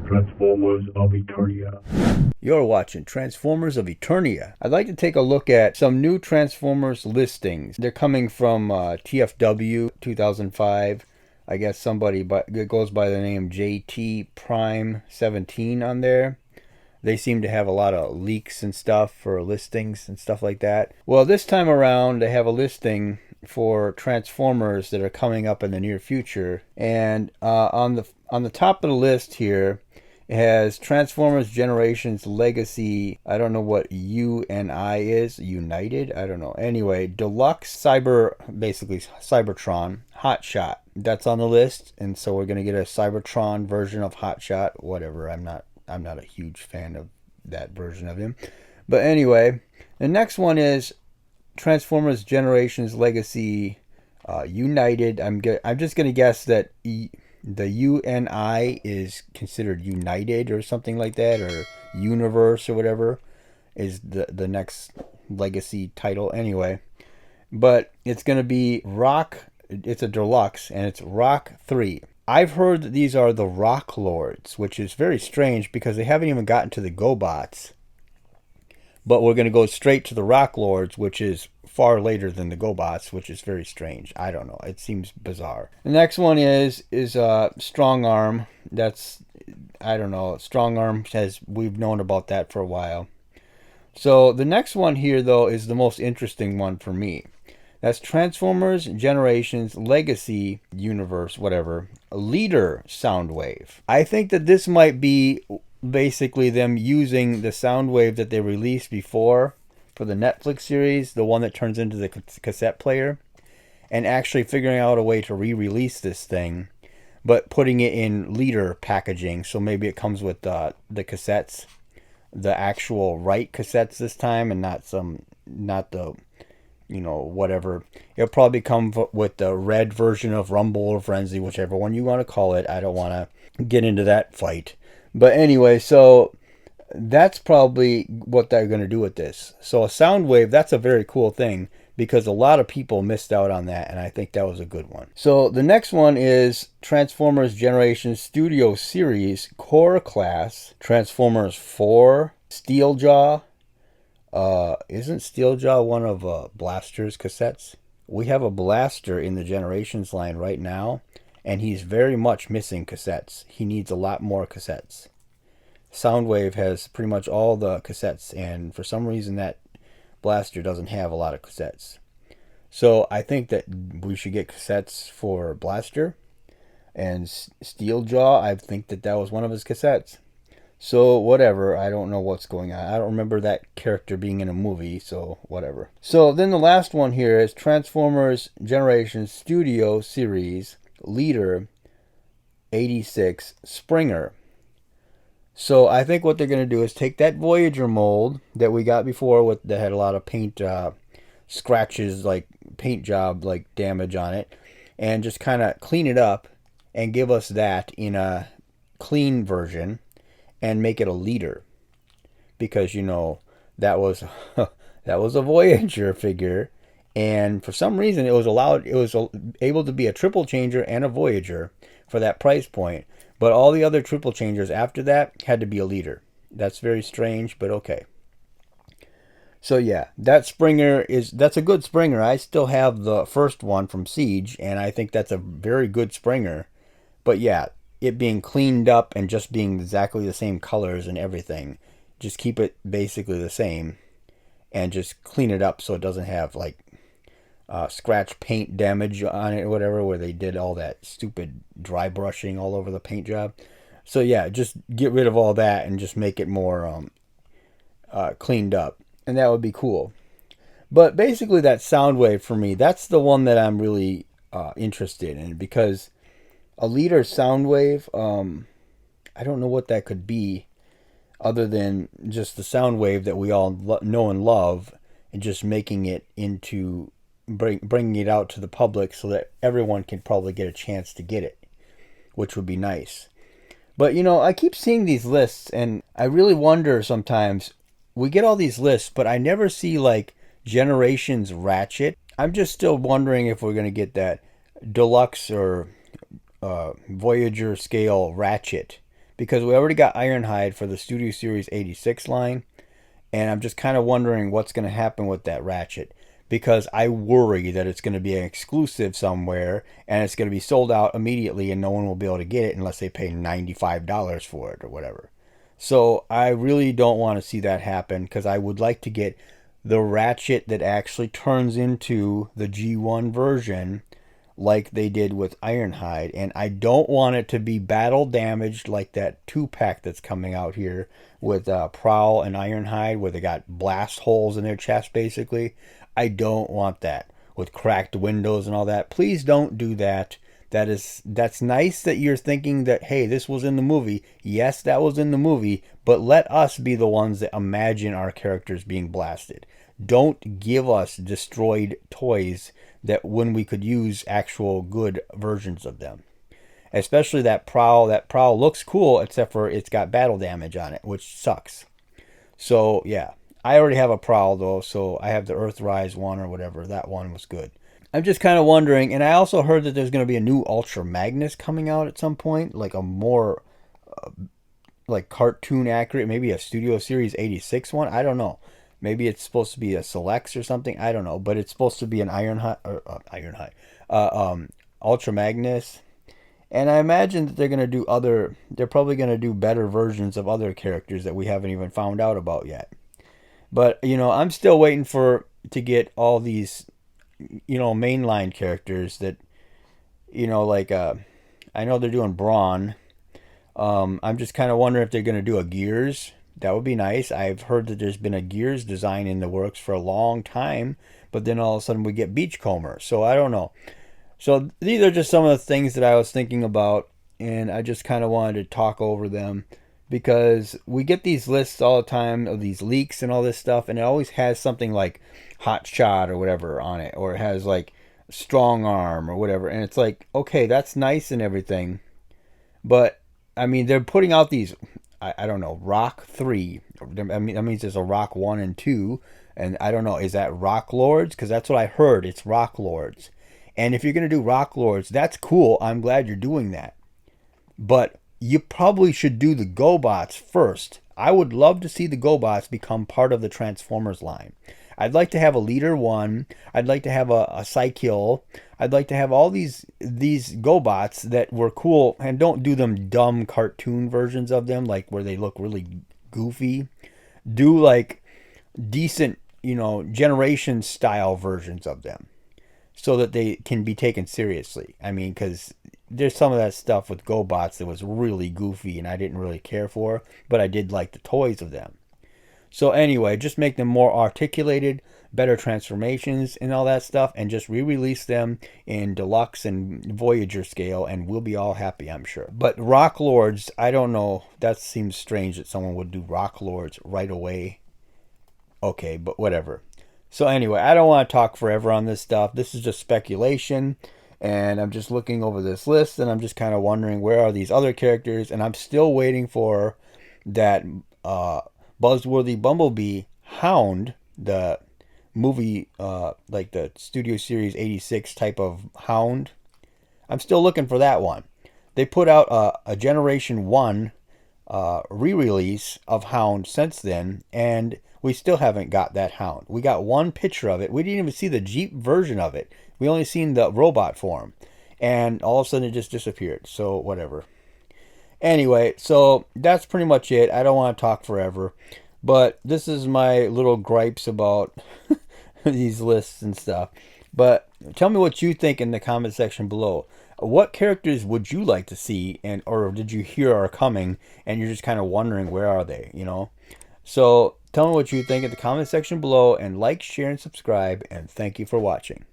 Transformers of Eternia. You're watching Transformers of Eternia. I'd like to take a look at some new Transformers listings. They're coming from TFW 2005. I guess somebody that goes by the name JT Prime 17 on there. They seem to have a lot of leaks and stuff for listings and stuff like that. Well, this time around, they have a listing for Transformers that are coming up in the near future. And on the top of the list here, it has Transformers Generations Legacy. I don't know what UNI is. United? I don't know. Anyway, Deluxe basically Cybertron Hotshot. That's on the list. And so we're going to get a Cybertron version of Hotshot. Whatever. I'm not a huge fan of that version of him. But anyway, the next one is Transformers Generations Legacy United. I'm just going to guess that the UNI is considered United or something like that, or Universe or whatever is the next Legacy title anyway. But it's going to be Rock. It's a deluxe, and it's Rock 3. I've heard that these are the Rock Lords, which is very strange because they haven't even gotten to the GoBots. But we're going to go straight to the Rock Lords, which is far later than the GoBots, which is very strange. I don't know. It seems bizarre. The next one is Strong Arm. That's, I don't know. Strong Arm we've known about that for a while. So the next one here, though, is the most interesting one for me. That's Transformers Generations Legacy Universe, whatever. Leader Soundwave. I think that this might be basically them using the Soundwave that they released before for the Netflix series, the one that turns into the cassette player, and actually figuring out a way to re-release this thing, but putting it in Leader packaging. So maybe it comes with the cassettes, the actual right cassettes this time, and not the whatever. It'll probably come with the red version of Rumble or Frenzy, whichever one you want to call it. I don't want to get into that fight. But anyway, so that's probably what they're going to do with this. So a Soundwave, that's a very cool thing because a lot of people missed out on that, and I think that was a good one. So the next one is Transformers Generation Studio Series Core Class Transformers 4 Steeljaw. Isn't Steeljaw one of Blaster's cassettes? We have a Blaster in the Generations line right now, and he's very much missing cassettes. He needs a lot more cassettes. Soundwave has pretty much all the cassettes, and for some reason that Blaster doesn't have a lot of cassettes. So I think that we should get cassettes for Blaster, and Steeljaw, I think that was one of his cassettes. So whatever, I don't know what's going on. I don't remember that character being in a movie, so whatever. So then the last one here is Transformers Generation Studio Series Leader 86 Springer. So I think what they're going to do is take that Voyager mold that we got before that had a lot of paint scratches, like paint job like damage on it, and just kind of clean it up and give us that in a clean version and make it a Leader, because that was that was a Voyager figure, and for some reason it was able to be a triple changer and a Voyager for that price point. But all the other triple changers after that had to be a Leader. That's very strange, but okay. So yeah, that's a good Springer. I still have the first one from Siege, and I think that's a very good Springer. But yeah, it being cleaned up and just being exactly the same colors and everything. Just keep it basically the same and just clean it up so it doesn't have like scratch paint damage on it or whatever, where they did all that stupid dry brushing all over the paint job. So yeah, just get rid of all that and just make it more cleaned up, and that would be cool. But basically that Soundwave for me, that's the one that I'm really interested in, because a Leader Soundwave, I don't know what that could be other than just the Soundwave that we all know and love, and just making it into bringing it out to the public so that everyone can probably get a chance to get it, which would be nice. But I keep seeing these lists, and I really wonder sometimes. We get all these lists, but I never see like Generations Ratchet. I'm just still wondering if we're going to get that deluxe or Voyager scale Ratchet, because we already got Ironhide for the Studio Series 86 line, and I'm just kind of wondering what's going to happen with that Ratchet, because I worry that it's going to be an exclusive somewhere and it's going to be sold out immediately and no one will be able to get it unless they pay $95 for it or whatever. So I really don't want to see that happen, because I would like to get the Ratchet that actually turns into the G1 version like they did with Ironhide. And I don't want it to be battle damaged like that 2-pack that's coming out here with Prowl and Ironhide, where they got blast holes in their chest basically. I don't want that with cracked windows and all that. Please don't do that. That's nice that you're thinking that, hey, this was in the movie. Yes, that was in the movie, but let us be the ones that imagine our characters being blasted. Don't give us destroyed toys that when we could use actual good versions of them. Especially that Prowl. That Prowl looks cool, except for it's got battle damage on it, which sucks. So, yeah. I already have a Prowl, though, so I have the Earthrise one or whatever. That one was good. I'm just kind of wondering, and I also heard that there's going to be a new Ultra Magnus coming out at some point, like a more like cartoon accurate, maybe a Studio Series 86 one. I don't know. Maybe it's supposed to be a Selects or something. I don't know, but it's supposed to be an Ultra Magnus. And I imagine that they're going to do they're probably going to do better versions of other characters that we haven't even found out about yet. But, I'm still waiting to get all these, mainline characters that, like, I know they're doing Brawn. I'm just kind of wondering if they're going to do a Gears. That would be nice. I've heard that there's been a Gears design in the works for a long time, but then all of a sudden we get Beachcomber. So I don't know. So these are just some of the things that I was thinking about, and I just kind of wanted to talk over them, because we get these lists all the time of these leaks and all this stuff, and it always has something like Hot Shot or whatever on it, or it has like Strong Arm or whatever, and it's like, okay, that's nice and everything, but I mean, they're putting out these, I don't know, Rock 3. I mean, that means there's a Rock 1 and 2, and I don't know, is that Rock Lords? Because that's what I heard, it's Rock Lords. And if you're going to do Rock Lords, that's cool, I'm glad you're doing that. But you probably should do the GoBots first. I would love to see the GoBots become part of the Transformers line. I'd like to have a Leader 1. I'd like to have a Psykill. I'd like to have all these GoBots that were cool, and don't do them dumb cartoon versions of them, like where they look really goofy. Do like decent, generation style versions of them, so that they can be taken seriously. I mean, because there's some of that stuff with GoBots that was really goofy and I didn't really care for, but I did like the toys of them. So anyway, just make them more articulated, better transformations and all that stuff, and just re-release them in Deluxe and Voyager scale, and we'll be all happy, I'm sure. But Rock Lords, I don't know. That seems strange that someone would do Rock Lords right away. Okay, but whatever. So anyway, I don't want to talk forever on this stuff. This is just speculation, and I'm just looking over this list, and I'm just kind of wondering, where are these other characters? And I'm still waiting for that Buzzworthy Bumblebee Hound, the movie, like the Studio Series 86 type of Hound. I'm still looking for that one. They put out a Generation 1 re-release of Hound since then, and we still haven't got that Hound. We got one picture of it. We didn't even see the Jeep version of it. We only seen the robot form, and all of a sudden it just disappeared. So whatever. Anyway, so that's pretty much it. I don't want to talk forever, but this is my little gripes about these lists and stuff. But tell me what you think in the comment section below. What characters would you like to see, or did you hear are coming and you're just kind of wondering where are they, So tell me what you think in the comment section below, and like, share, and subscribe, and thank you for watching.